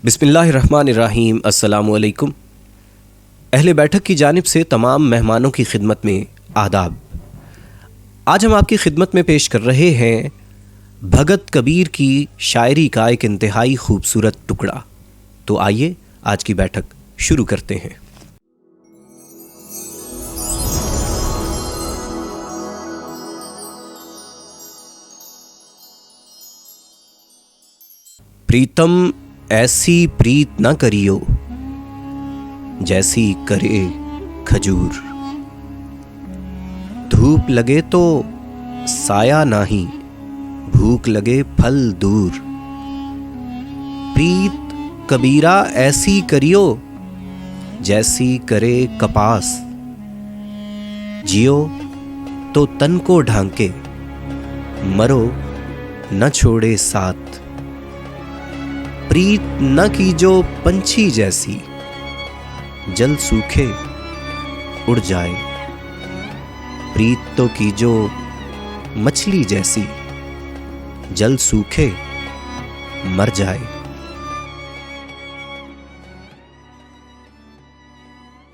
बिस्मिल्लाहिर्रहमानिर्रहीम। अस्सलामुअलैकुम। अहले बैठक की जानिब से तमाम मेहमानों की खिदमत में आदाब। आज हम आपकी खिदमत में पेश कर रहे हैं भगत कबीर की शायरी का एक इंतहाई खूबसूरत टुकड़ा। तो आइए आज की बैठक शुरू करते हैं। प्रीतम ऐसी प्रीत न करियो जैसी करे खजूर, धूप लगे तो साया नाही, भूख लगे फल दूर। प्रीत कबीरा ऐसी करियो जैसी करे कपास, जियो तो तन को ढांके, मरो न छोड़े साथ। प्रीत न कीजो पंछी जैसी, जल सूखे उड़ जाए। प्रीत तो कीजो मछली जैसी, जल सूखे मर जाए।